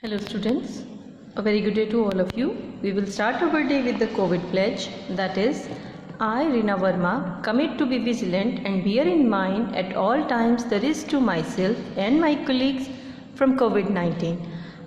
Hello students, a very good day to all of you. We will start our day with the COVID pledge, that is, I Rina Verma commit to be vigilant and bear in mind at all times the risk to myself and my colleagues from COVID-19.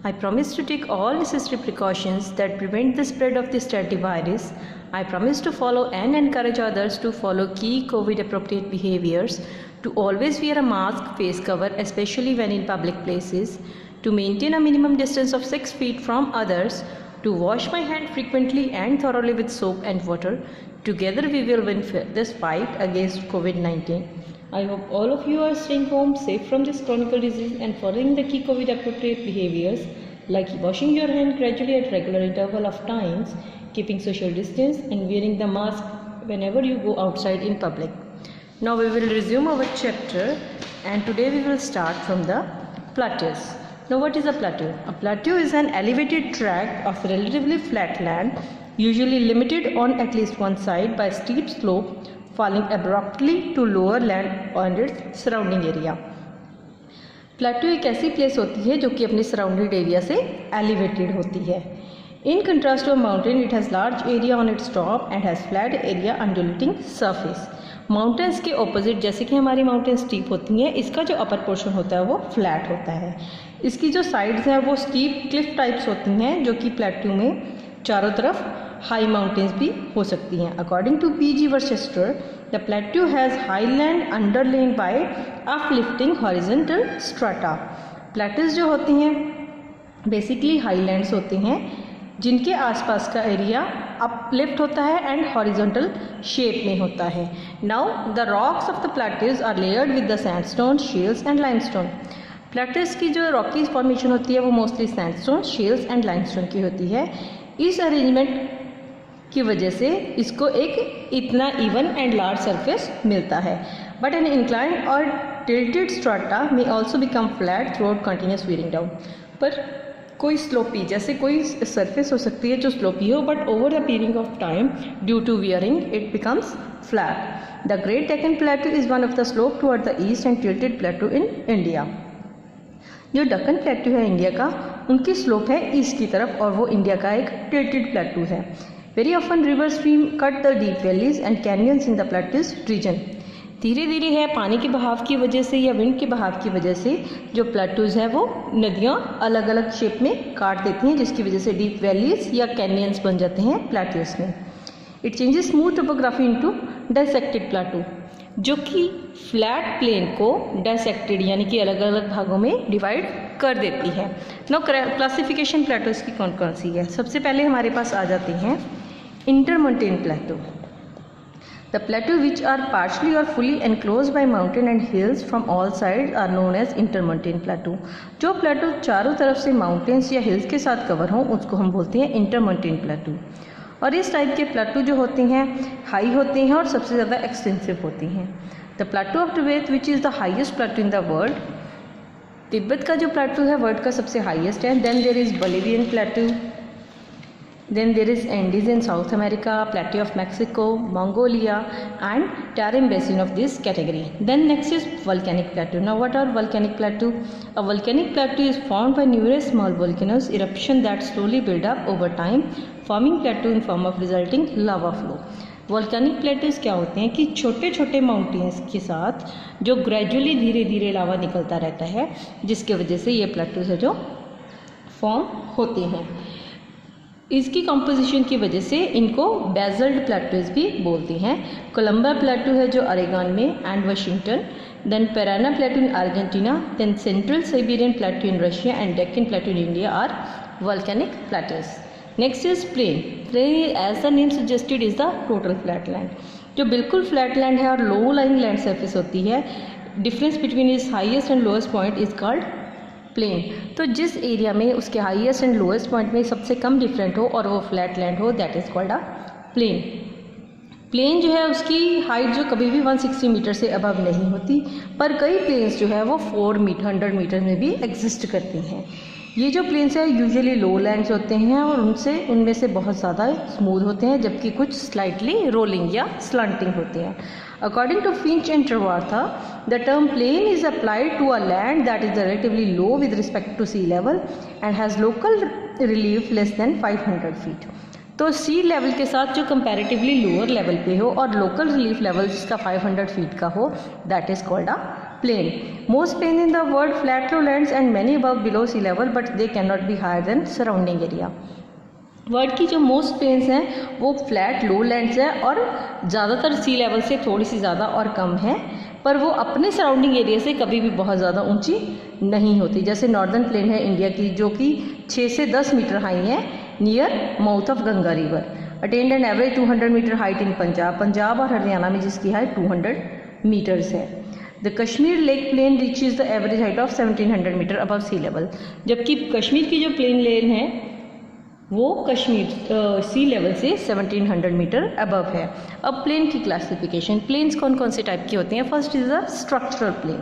I promise to take all necessary precautions that prevent the spread of this deadly virus. I promise to follow and encourage others to follow key COVID appropriate behaviors, to always wear a mask, face cover, especially when in public places, to maintain a minimum distance of 6 feet from others, to wash my hand frequently and thoroughly with soap and water. Together we will win this fight against COVID-19. I hope all of you are staying home safe from this chronic disease and following the key COVID appropriate behaviors like washing your hand gradually at regular interval of times, keeping social distance and wearing the mask whenever you go outside in public. Now we will resume our chapter and today we will start from the plateaus. Now what is a plateau? A plateau is an elevated tract of relatively flat land, usually limited on at least one side by a steep slope falling abruptly to lower land and its surrounding area. प्लेटो एक ऐसी place होती है जो कि अपने surrounded area से elevated होती है. In contrast to mountain it has large area on its top and has flat area undulating surface. Mountains के ऑपोजिट जैसे कि हमारी माउंटेन स्टीप होती हैं, इसका जो अपर पोर्शन होता है वो फ्लैट होता है. इसकी जो साइड्स हैं वो स्टीप क्लिफ टाइप्स होती हैं जो कि प्लेटो में चारों तरफ हाई माउंटेन्स भी हो सकती हैं. According to PG. Worcester the plateau has highland underlain by uplifting horizontal strata. Plateaus जो होती हैं बेसिकली हाईलैंड्स होती हैं जिनके आसपास का एरिया अपलिफ्ट होता है एंड हॉरिजॉन्टल शेप में होता है. Now the rocks of the plateaus are layered with the sandstone, shales and limestone. Plateaus की जो रॉकी फॉर्मेशन होती है वो mostly sandstone, shales and limestone की होती है. इस अरेंजमेंट की वजह से इसको एक इतना इवन एंड लार्ज सरफेस मिलता है. बट एन इंक्लाइंड और टिल्टेड स्ट्राटा में also become flat through out continuous wearing down. पर कोई स्लोपी जैसे कोई सरफेस हो सकती है जो स्लोपी हो, but over the period of time due to wearing it becomes flat. The great Deccan plateau is one of the slope toward the east and tilted plateau in India. जो दक्कन प्लेटो है India का, उनकी slope है east की तरफ और वो India का एक टिल्टेड प्लेटो है. Very often river stream cut the deep valleys and canyons in the plateaus region. धीरे धीरे है पानी के बहाव की वजह से या विंड के बहाव की वजह से जो प्लेटोज है वो नदियाँ अलग अलग शेप में काट देती हैं, जिसकी वजह से डीप वैलीज या कैनियंस बन जाते हैं प्लेटोज में. It changes smooth topography into dissected plateau, जो कि फ्लैट प्लेन को डाइसेक्टेड यानी कि अलग अलग भागों में डिवाइड कर देती है. नाउ क्लासिफिकेशन प्लेटोज की कौन कौन सी है. सबसे पहले हमारे पास आ जाती हैं intermontane plateau. The plateau which are partially or fully enclose by mountain and hills from all sides are known as intermontane plateau. जो प्लेटो चारों तरफ से माउंटेन्स या हिल्स के साथ कवर हों उसको हम बोलते हैं इंटरमोंटेन प्लेटो. और इस टाइप के प्लेटो जो होते हैं हाई होते हैं और सबसे ज़्यादा एक्सटेंसिव होती हैं. The plateau of Tibet which is the highest plateau in the world. Tibet का जो प्लेटो है वर्ल्ड का सबसे हाईएस्ट है. Then there is Bolivian plateau. Then there is Andes in South America, Plateau of Mexico, Mongolia and Tarim Basin of this category. Then next is volcanic plateau. Now what are volcanic plateau? A volcanic plateau is formed by numerous small volcanoes eruption that slowly build up over time, forming plateau in form of resulting lava flow. Volcanic Plato's क्या होते हैं कि छोटे छोटे mountains के साथ जो gradually धीरे धीरे लावा निकलता रहता है, जिसकी वजह से ये प्लेटोज है जो फॉर्म होते हैं. इसकी कंपोजिशन की वजह से इनको बेजल्ट प्लेटोज भी बोलते हैं. कोलंबा प्लेटो है जो अरेगॉन में and Washington. Then Parana plateau in Argentina. Then central Siberian plateau in Russia and Deccan plateau in India are volcanic plateaus. Next is plain. Plain as the name suggested is the total flat land. जो बिल्कुल flat land है और low lying land surface होती है. Difference between is highest and lowest point is called plain. तो जिस area में उसके हाईएस्ट एंड लोएस्ट पॉइंट में सबसे कम डिफरेंट हो और वो फ्लैट लैंड हो, that is called a plain. Plain जो है उसकी हाइट जो कभी भी 160 मीटर से अबव नहीं होती, पर कई प्लेन्स जो है वो 400 मीटर में भी एग्जिस्ट करती हैं. ये जो प्लेन्स है यूजुअली लो लैंड्स होते हैं और उनमें से बहुत ज़्यादा स्मूथ होते हैं, जबकि कुछ स्लाइटली रोलिंग या स्लंटिंग होते हैं. According to Finch and Trevartha, the term plain is applied to a land that is relatively low with respect to sea level and has local relief less than 500 feet. तो सी level के साथ जो comparatively lower level पे हो और local relief level जिसका 500 feet का हो, that is called a plain. Most plain in the world flat lands and many above below sea level, but they can not be higher than surrounding area. World की जो most planes हैं वो flat लो lands है और ज़्यादातर सी level से थोड़ी सी ज़्यादा और कम है, पर वो अपने सराउंडिंग एरिया से कभी भी बहुत ज़्यादा ऊंची नहीं होती. जैसे नॉर्दर्न प्लेन है इंडिया की, जो कि 6 से 10 मीटर हाई है near mouth of Ganga river. Attend an average 200 metre height in Punjab और हरियाणा में जिसकी हाइट 200 मीटर्स है. The Kashmir lake plain reaches the average height of 1700 metre above sea level. जबकि कश्मीर की जो प्लेन लेन है वो कश्मीर सी लेवल से 1700 मीटर अबव है. अब प्लेन की क्लासिफिकेशन. प्लेन्स कौन कौन से टाइप की होती हैं? First is the structural plain.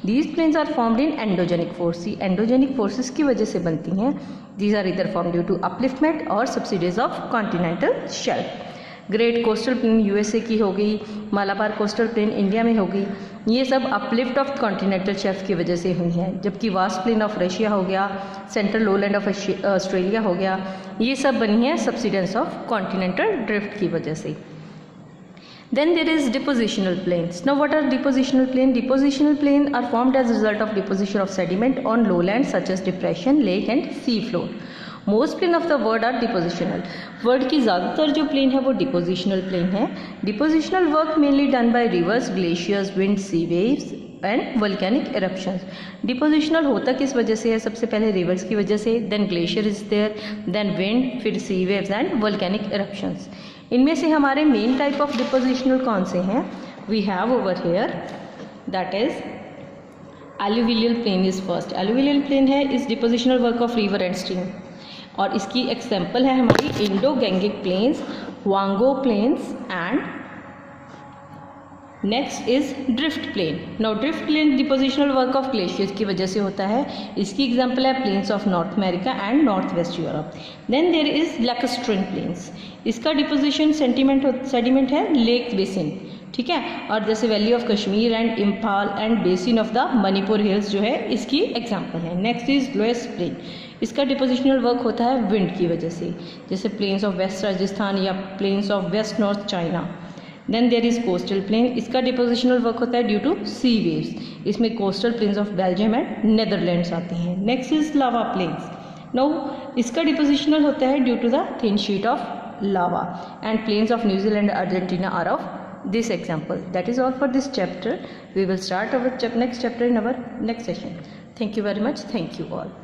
These plains are formed in endogenic force. Endogenic forces की वजह से बनती हैं. These are either form due to upliftment और subsidies of continental shelf. Great coastal plain USA की हो गई, मालाबार कोस्टल प्लेन इंडिया में होगी. ये सब अपलिफ्ट ऑफ कॉन्टिनेंटल शेल्फ की वजह से हुई हैं. जबकि वास्ट प्लेन ऑफ रशिया हो गया, सेंट्रल लोलैंड ऑफ ऑस्ट्रेलिया हो गया, ये सब बनी हैं सब्सिडेंस ऑफ कॉन्टिनेंटल ड्रिफ्ट की वजह से. Then there is depositional plains. Now what are depositional plain? Depositional plain are formed as a result of deposition of sediment on lowlands such as depression, lake and sea floor. Most plain of the world are depositional. World की ज़्यादातर जो plain है वो depositional plain है. Depositional work mainly done by rivers, glaciers, wind, sea waves and volcanic eruptions. Depositional होता किस वजह से है? सबसे पहले रिवर्स की वजह से, then glacier is there, then wind, फिर sea waves and volcanic eruptions. इनमें से हमारे मेन टाइप ऑफ डिपोजिशनल कौन से हैं? We have over here that is alluvial plain is first. Alluvial plain है इस depositional work of river and stream, और इसकी एग्जाम्पल है हमारी इंडो गैंगिक प्लेन्स, वांगो plains and next is drift plain. Now drift plain depositional work of glaciers की वजह से होता है. इसकी एग्जांपल है plains of North America and North West Europe. Then there is lacustrine plains. इसका डिपोजिशन सेडिमेंट है लेक बेसिन, ठीक है. और जैसे valley of Kashmir and Imphal and basin of the Manipur hills जो है इसकी एग्जाम्पल है. Next is loess plain. इसका डिपोजिशनल वर्क होता है विंड की वजह से, जैसे प्लेन्स ऑफ वेस्ट राजस्थान या plains of west north China. Then there is coastal plain. इसका डिपोजिशनल वर्क होता है ड्यू टू सी वेव्स. इसमें coastal plains of Belgium and Netherlands आते हैं. Next is lava plains. Now इसका डिपोजिशनल होता है due to the thin sheet of lava and plains of New Zealand Argentina are of this example. That is all for this chapter. We will start our next chapter in our next session. Thank you very much. Thank you all.